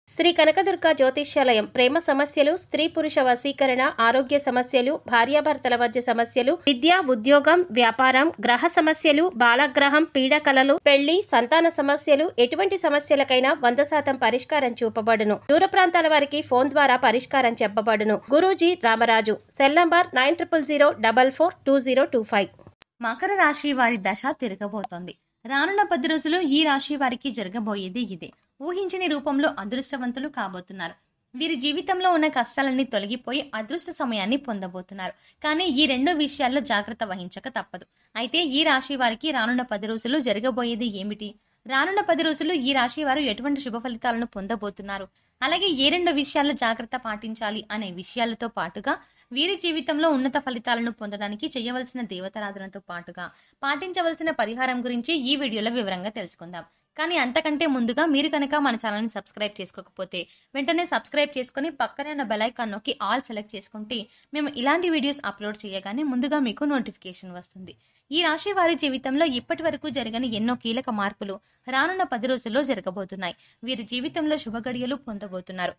శ్రీ కనకదుర్గ జ్యోతిష్యాలయం ప్రేమ సమస్యలు, స్త్రీ పురుష వశీకరణ, ఆరోగ్య సమస్యలు, భార్యాభర్తల మధ్య సమస్యలు, విద్య, ఉద్యోగం, వ్యాపారం, గ్రహ సమస్యలు, బాలగ్రహం, పీడకలలు, పెళ్లి, సంతాన సమస్యలు, ఎటువంటి సమస్యలకైనా 100% పరిష్కారం చూపబడును. దూర ప్రాంతాల వారికి ఫోన్ ద్వారా పరిష్కారం చెప్పబడును. గురూజీ రామరాజు. Cell number 9000442025. మకర రాశి వారి దశ తిరగబోతోంది. రానున్న 10 రోజులు ఈ రాశి వారికి జరగబోయేది ఇదే. ఊహించని రూపంలో అదృష్టవంతులు కాబోతున్నారు. వీరి జీవితంలో ఉన్న కష్టాలన్నీ తొలగిపోయి అదృష్ట సమయాన్ని పొందబోతున్నారు. కానీ ఈ 2 విషయాల్లో జాగ్రత్త వహించక తప్పదు. అయితే ఈ రాశి వారికి రానున్న 10 రోజులు జరగబోయేది ఏమిటి? రానున్న 10 రోజులు ఈ రాశి వారు ఎటువంటి శుభ ఫలితాలను పొందబోతున్నారు? అలాగే ఏ 2 విషయాల్లో జాగ్రత్త పాటించాలి అనే విషయాలతో పాటుగా వీరి జీవితంలో ఉన్నత ఫలితాలను పొందడానికి చేయవలసిన దేవతారాధనతో పాటుగా పాటించవలసిన పరిహారం గురించి ఈ వీడియోలో వివరంగా తెలుసుకుందాం. కానీ అంతకంటే ముందుగా మీరు కనుక మన ఛానల్ని సబ్స్క్రైబ్ చేసుకోకపోతే వెంటనే సబ్స్క్రైబ్ చేసుకుని పక్కనే ఉన్న బెల్ ఐకాన్ నొక్కి ఆల్ సెలెక్ట్ చేసుకుంటే మేము ఇలాంటి వీడియోస్ అప్లోడ్ చేయగానే ముందుగా మీకు నోటిఫికేషన్ వస్తుంది. ఈ రాశి వారి జీవితంలో ఇప్పటి వరకు జరగని ఎన్నో కీలక మార్పులు రానున్న 10 రోజుల్లో జరగబోతున్నాయి. వీరి జీవితంలో శుభగడియలు పొందబోతున్నారు.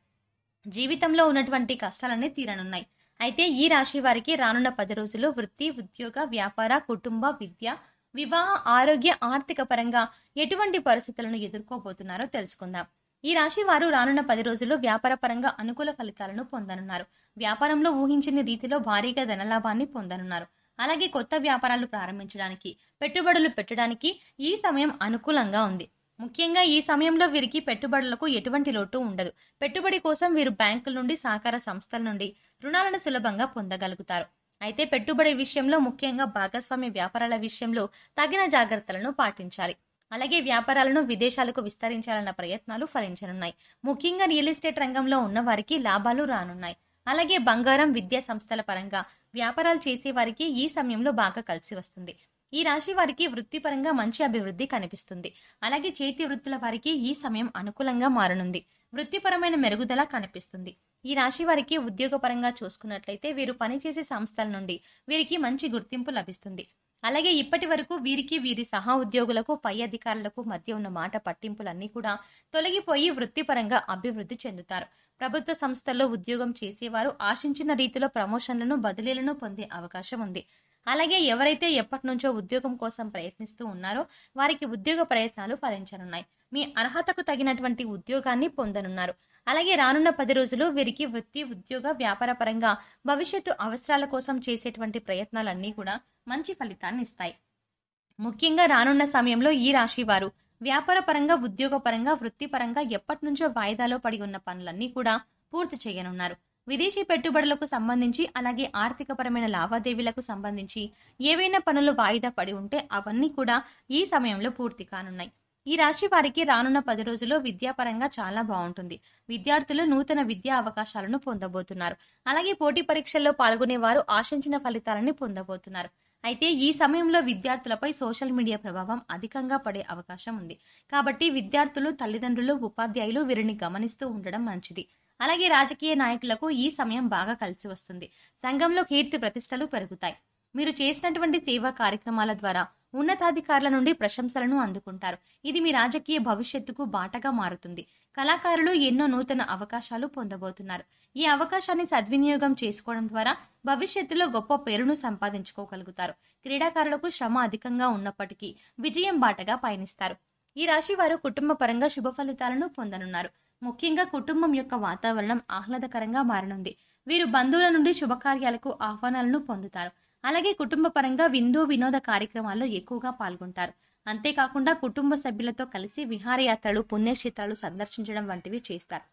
జీవితంలో ఉన్నటువంటి కష్టాలన్నీ తీరనున్నాయి. అయితే ఈ రాశి వారికి రానున్న 10 రోజుల్లో వృత్తి, ఉద్యోగ, వ్యాపార, కుటుంబ, విద్య, వివాహ, ఆరోగ్య, ఆర్థిక పరంగా ఎటువంటి పరిస్థితులను ఎదుర్కోబోతున్నారో తెలుసుకుందాం. ఈ రాశి వారు రానున్న 10 రోజుల్లో వ్యాపార పరంగా అనుకూల ఫలితాలను పొందనున్నారు. వ్యాపారంలో ఊహించని రీతిలో భారీగా ధనలాభాన్ని పొందనున్నారు. అలాగే కొత్త వ్యాపారాలు ప్రారంభించడానికి, పెట్టుబడులు పెట్టడానికి ఈ సమయం అనుకూలంగా ఉంది. ముఖ్యంగా ఈ సమయంలో వీరికి పెట్టుబడులకు ఎటువంటి లోటు ఉండదు. పెట్టుబడి కోసం వీరు బ్యాంకుల నుండి, సహకార సంస్థల నుండి రుణాలను సులభంగా పొందగలుగుతారు. అయితే పెట్టుబడి విషయంలో, ముఖ్యంగా భాగస్వామ్య వ్యాపారాల విషయంలో తగిన జాగ్రత్తలను పాటించాలి. అలాగే వ్యాపారాలను విదేశాలకు విస్తరించాలన్న ప్రయత్నాలు ఫలించనున్నాయి. ముఖ్యంగా రియల్ ఎస్టేట్ రంగంలో ఉన్న వారికి లాభాలు రానున్నాయి. అలాగే బంగారం, విద్యా సంస్థల పరంగా వ్యాపారాలు చేసే వారికి ఈ సమయంలో బాగా కలిసి వస్తుంది. ఈ రాశి వారికి వృత్తిపరంగా మంచి అభివృద్ధి కనిపిస్తుంది. అలాగే చేతి వృత్తుల వారికి ఈ సమయం అనుకూలంగా మారనుంది. వృత్తిపరమైన మెరుగుదల కనిపిస్తుంది. ఈ రాశి వారికి ఉద్యోగపరంగా చూసుకున్నట్లయితే వీరు పనిచేసే సంస్థల నుండి వీరికి మంచి గుర్తింపు లభిస్తుంది. అలాగే ఇప్పటి వరకు వీరికి, వీరి సహా ఉద్యోగులకు, పై అధికారులకు మధ్య ఉన్న మాట పట్టింపులన్నీ కూడా తొలగిపోయి వృత్తిపరంగా అభివృద్ధి చెందుతారు. ప్రభుత్వ సంస్థల్లో ఉద్యోగం చేసేవారు ఆశించిన రీతిలో ప్రమోషన్లను, బదిలీలను పొందే అవకాశం ఉంది. అలాగే ఎవరైతే ఎప్పటి నుంచో ఉద్యోగం కోసం ప్రయత్నిస్తూ ఉన్నారో వారికి ఉద్యోగ ప్రయత్నాలు ఫలించనున్నాయి. మీ అర్హతకు తగినటువంటి ఉద్యోగాన్ని పొందనున్నారు. అలాగే రానున్న 10 రోజులు వీరికి వృత్తి, ఉద్యోగ, వ్యాపార పరంగా భవిష్యత్తు అవసరాల కోసం చేసేటువంటి ప్రయత్నాలన్నీ కూడా మంచి ఫలితాన్ని ఇస్తాయి. ముఖ్యంగా రానున్న సమయంలో ఈ రాశి వారు వ్యాపార పరంగా, ఉద్యోగ పరంగా, వృత్తిపరంగా ఎప్పటి నుంచో వాయిదాలో పడి ఉన్న పనులన్నీ కూడా పూర్తి చేయనున్నారు. విదేశీ పెట్టుబడులకు సంబంధించి, అలాగే ఆర్థికపరమైన లావాదేవీలకు సంబంధించి ఏవైనా పనులు వాయిదా పడి ఉంటే అవన్నీ కూడా ఈ సమయంలో పూర్తి కానున్నాయి. ఈ రాశి వారికి రానున్న 10 రోజుల్లో విద్యాపరంగా చాలా బాగుంటుంది. విద్యార్థులు నూతన విద్యా అవకాశాలను పొందబోతున్నారు. అలాగే పోటీ పరీక్షల్లో పాల్గొనేవారు ఆశించిన ఫలితాలని పొందబోతున్నారు. అయితే ఈ సమయంలో విద్యార్థులపై సోషల్ మీడియా ప్రభావం అధికంగా పడే అవకాశం ఉంది. కాబట్టి విద్యార్థులు, తల్లిదండ్రులు, ఉపాధ్యాయులు వీరిని గమనిస్తూ ఉండడం మంచిది. అలాగే రాజకీయ నాయకులకు ఈ సమయం బాగా కలిసి వస్తుంది. సంఘంలో కీర్తి ప్రతిష్టలు పెరుగుతాయి. మీరు చేసినటువంటి సేవా కార్యక్రమాల ద్వారా ఉన్నతాధికారుల నుండి ప్రశంసలను అందుకుంటారు. ఇది మీ రాజకీయ భవిష్యత్తుకు బాటగా మారుతుంది. కళాకారులు ఎన్నో నూతన అవకాశాలు పొందబోతున్నారు. ఈ అవకాశాన్ని సద్వినియోగం చేసుకోవడం ద్వారా భవిష్యత్తులో గొప్ప పేరును సంపాదించుకోగలుగుతారు. క్రీడాకారులకు శ్రమ అధికంగా ఉన్నప్పటికీ విజయం బాటగా పయనిస్తారు. ఈ రాశి వారు కుటుంబ పరంగా శుభ ఫలితాలను పొందనున్నారు. ముఖ్యంగా కుటుంబం యొక్క వాతావరణం ఆహ్లాదకరంగా మారనుంది. వీరు బంధువుల నుండి శుభకార్యాలకు ఆహ్వానాలను పొందుతారు. అలాగే కుటుంబ పరంగా విందు, వినోద కార్యక్రమాల్లో ఎక్కువగా పాల్గొంటారు. అంతేకాకుండా కుటుంబ సభ్యులతో కలిసి విహారయాత్రలు, పుణ్యక్షేత్రాలు సందర్శించడం వంటివి చేస్తారు.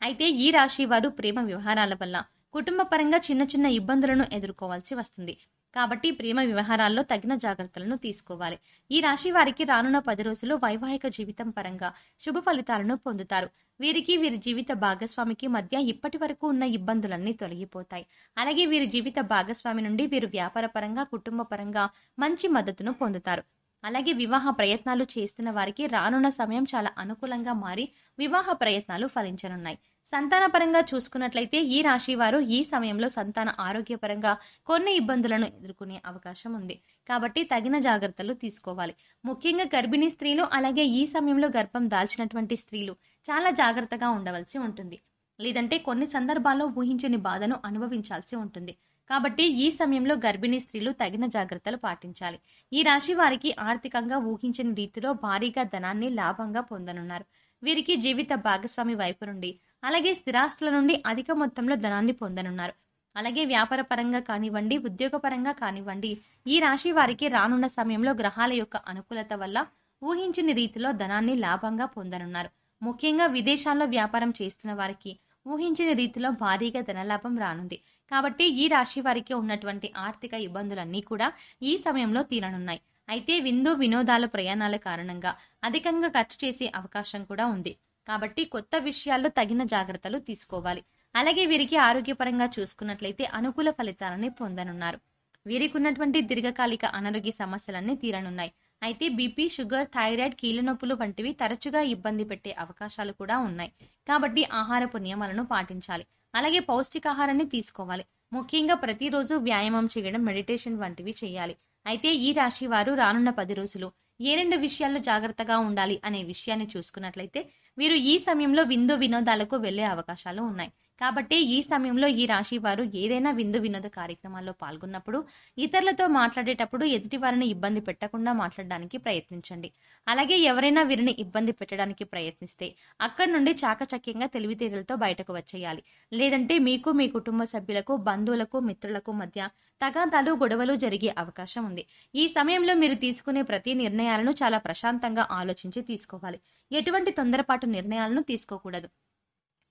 అయితే ఈ రాశి వారు ప్రేమ వ్యవహారాల వల్ల కుటుంబ పరంగా చిన్న చిన్న ఇబ్బందులను ఎదుర్కోవాల్సి వస్తుంది. కాబట్టి ప్రేమ వ్యవహారాల్లో తగిన జాగ్రత్తలను తీసుకోవాలి. ఈ రాశి వారికి రానున్న 10 రోజులు వైవాహిక జీవితం పరంగా శుభ ఫలితాలను పొందుతారు. వీరికి, వీరి జీవిత భాగస్వామికి మధ్య ఇప్పటి వరకు ఉన్న ఇబ్బందులన్నీ తొలగిపోతాయి. అలాగే వీరి జీవిత భాగస్వామి నుండి వీరు వ్యాపార పరంగా, కుటుంబ పరంగా మంచి మద్దతును పొందుతారు. అలాగే వివాహ ప్రయత్నాలు చేస్తున్న వారికి రానున్న సమయం చాలా అనుకూలంగా మారి వివాహ ప్రయత్నాలు ఫలించనున్నాయి. సంతానపరంగా చూసుకున్నట్లయితే ఈ రాశి వారు ఈ సమయంలో సంతాన ఆరోగ్యపరంగా కొన్ని ఇబ్బందులను ఎదుర్కొనే అవకాశం ఉంది. కాబట్టి తగిన జాగ్రత్తలు తీసుకోవాలి. ముఖ్యంగా గర్భిణీ స్త్రీలు, అలాగే ఈ సమయంలో గర్భం దాల్చినటువంటి స్త్రీలు చాలా జాగ్రత్తగా ఉండవలసి ఉంటుంది. లేదంటే కొన్ని సందర్భాల్లో ఊహించని బాధను అనుభవించాల్సి ఉంటుంది. కాబట్టి ఈ సమయంలో గర్భిణీ స్త్రీలు తగిన జాగ్రత్తలు పాటించాలి. ఈ రాశి వారికి ఆర్థికంగా ఊహించని రీతిలో భారీగా ధనాన్ని లాభంగా పొందనున్నారు. వీరికి జీవిత భాగస్వామి వైపు నుండి, అలాగే స్థిరాస్తుల నుండి అధిక మొత్తంలో ధనాన్ని పొందనున్నారు. అలాగే వ్యాపార పరంగా కానివ్వండి, ఉద్యోగపరంగా కానివ్వండి, ఈ రాశి వారికి రానున్న సమయంలో గ్రహాల యొక్క అనుకూలత వల్ల ఊహించని రీతిలో ధనాన్ని లాభంగా పొందనున్నారు. ముఖ్యంగా విదేశాల్లో వ్యాపారం చేస్తున్న వారికి ఊహించని రీతిలో భారీగా ధనలాభం రానుంది. కాబట్టి ఈ రాశి వారికి ఉన్నటువంటి ఆర్థిక ఇబ్బందులన్నీ కూడా ఈ సమయంలో తీరనున్నాయి. అయితే విందు వినోదాల ప్రయాణాల కారణంగా అధికంగా ఖర్చు చేసే అవకాశం కూడా ఉంది. కాబట్టి కొత్త విషయాల్లో తగిన జాగ్రత్తలు తీసుకోవాలి. అలాగే వీరికి ఆరోగ్యపరంగా చూసుకున్నట్లయితే అనుకూల ఫలితాలని పొందనున్నారు. వీరికి ఉన్నటువంటి దీర్ఘకాలిక అనారోగ్య సమస్యలన్నీ తీరనున్నాయి. అయితే బీపీ, షుగర్, థైరాయిడ్, కీళ్ళ నొప్పులు వంటివి తరచుగా ఇబ్బంది పెట్టే అవకాశాలు కూడా ఉన్నాయి. కాబట్టి ఆహారపు నియమాలను పాటించాలి. అలాగే పౌష్టికాహారాన్ని తీసుకోవాలి. ముఖ్యంగా ప్రతిరోజు వ్యాయామం చేయడం, మెడిటేషన్ వంటివి చేయాలి. అయితే ఈ రాశి వారు రానున్న 10 రోజులు ఏ 2 విషయాల్లో జాగ్రత్తగా ఉండాలి అనే విషయాన్ని చూసుకున్నట్లయితే వీరు ఈ సమయంలో విందు వినోదాలకు వెళ్లే అవకాశాలు ఉన్నాయి. కాబట్టి ఈ సమయంలో ఈ రాశి వారు ఏదైనా విందు వినోద కార్యక్రమాల్లో పాల్గొన్నప్పుడు ఇతరులతో మాట్లాడేటప్పుడు ఎదుటి వారిని ఇబ్బంది పెట్టకుండా మాట్లాడడానికి ప్రయత్నించండి. అలాగే ఎవరైనా వీరిని ఇబ్బంది పెట్టడానికి ప్రయత్నిస్తే అక్కడి నుండి చాకచక్యంగా తెలివితేటలతో బయటకు వచ్చేయాలి. లేదంటే మీకు, మీ కుటుంబ సభ్యులకు, బంధువులకు, మిత్రులకు మధ్య తగాదాలు, గొడవలు జరిగే అవకాశం ఉంది. ఈ సమయంలో మీరు తీసుకునే ప్రతి నిర్ణయాలను చాలా ప్రశాంతంగా ఆలోచించి తీసుకోవాలి. ఎటువంటి తొందరపాటు నిర్ణయాలను తీసుకోకూడదు.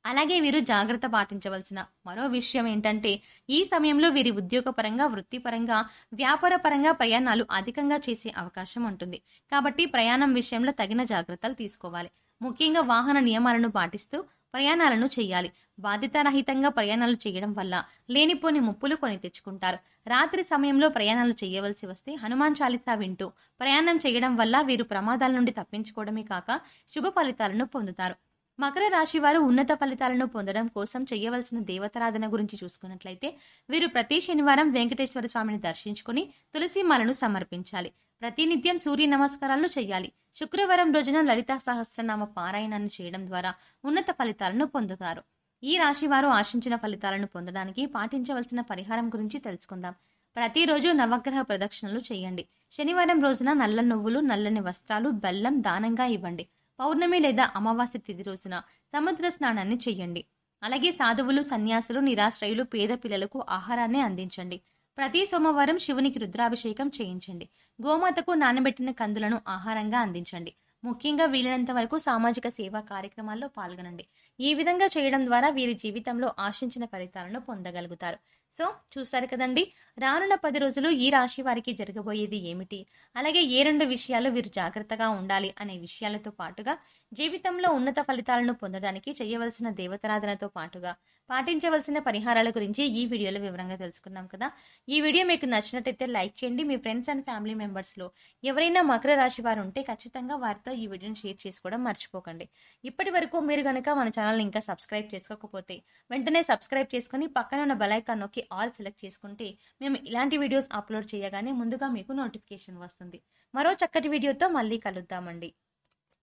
అలాగే వీరు జాగ్రత్త పాటించవలసిన మరో విషయం ఏంటంటే ఈ సమయంలో వీరి ఉద్యోగపరంగా, వృత్తిపరంగా, వ్యాపారపరంగా ప్రయాణాలు అధికంగా చేసే అవకాశం ఉంటుంది. కాబట్టి ప్రయాణం విషయంలో తగిన జాగ్రత్తలు తీసుకోవాలి. ముఖ్యంగా వాహన నియమాలను పాటిస్తూ ప్రయాణాలను చేయాలి. బాధ్యతారహితంగా ప్రయాణాలు చేయడం వల్ల లేనిపోని ముప్పులు కొని తెచ్చుకుంటారు. రాత్రి సమయంలో ప్రయాణాలు చేయవలసి వస్తే హనుమాన్ చాలీసా వింటూ ప్రయాణం చేయడం వల్ల వీరు ప్రమాదాల నుండి తప్పించుకోవడమే కాక శుభ ఫలితాలను పొందుతారు. మకర రాశి వారు ఉన్నత ఫలితాలను పొందడం కోసం చేయవలసిన దేవతారాధన గురించి చూసుకున్నట్లయితే వీరు ప్రతి శనివారం వెంకటేశ్వర స్వామిని దర్శించుకుని తులసి మాలను సమర్పించాలి. ప్రతినిత్యం సూర్య నమస్కారాలు చేయాలి. శుక్రవారం రోజున లలితా సహస్రనామ పారాయణాన్ని చేయడం ద్వారా ఉన్నత ఫలితాలను పొందుతారు. ఈ రాశి వారు ఆశించిన ఫలితాలను పొందడానికి పాటించవలసిన పరిహారం గురించి తెలుసుకుందాం. ప్రతిరోజు నవగ్రహ ప్రదక్షిణలు చేయండి. శనివారం రోజున నల్ల నువ్వులు, నల్లని వస్త్రాలు, బెల్లం దానంగా ఇవ్వండి. పౌర్ణమి లేదా అమావాస్య తిథి రోజున సముద్ర స్నానాన్ని చెయ్యండి. అలాగే సాధువులు, సన్యాసులు, నిరాశ్రయులు, పేద పిల్లలకు ఆహారాన్ని అందించండి. ప్రతి సోమవారం శివునికి రుద్రాభిషేకం చేయించండి. గోమాతకు నానబెట్టిన కందులను ఆహారంగా అందించండి. ముఖ్యంగా వీలైనంత వరకు సామాజిక సేవా కార్యక్రమాల్లో పాల్గొనండి. ఈ విధంగా చేయడం ద్వారా వీరి జీవితంలో ఆశించిన ఫలితాలను పొందగలుగుతారు. సో చూస్తారు కదండి, రానున్న 10 రోజులు ఈ రాశి వారికి జరగబోయేది ఏమిటి, అలాగే ఏ 2 విషయాలు వీరు జాగ్రత్తగా ఉండాలి అనే విషయాలతో పాటుగా జీవితంలో ఉన్నత ఫలితాలను పొందడానికి చేయవలసిన దేవతారాధనతో పాటుగా పాటించవలసిన పరిహారాల గురించి ఈ వీడియోలో వివరంగా తెలుసుకున్నాం కదా. ఈ వీడియో మీకు నచ్చినట్టయితే లైక్ చేయండి. మీ ఫ్రెండ్స్ అండ్ ఫ్యామిలీ మెంబర్స్లో ఎవరైనా మకర రాశి వారు ఉంటే ఖచ్చితంగా వారితో ఈ వీడియోని షేర్ చేసుకోవడం మర్చిపోకండి. ఇప్పటి వరకు మీరు కనుక మన ఛానల్ని ఇంకా సబ్స్క్రైబ్ చేసుకోకపోతే వెంటనే సబ్స్క్రైబ్ చేసుకుని పక్కన ఉన్న బెల్ ఐకాన్ నొక్కి ఆల్ సెలెక్ట్ చేసుకుంటే మేము ఇలాంటి వీడియోస్ అప్లోడ్ చేయగానే ముందుగా మీకు నోటిఫికేషన్ వస్తుంది. మరో చక్కటి వీడియోతో మళ్ళీ కలుద్దామండి.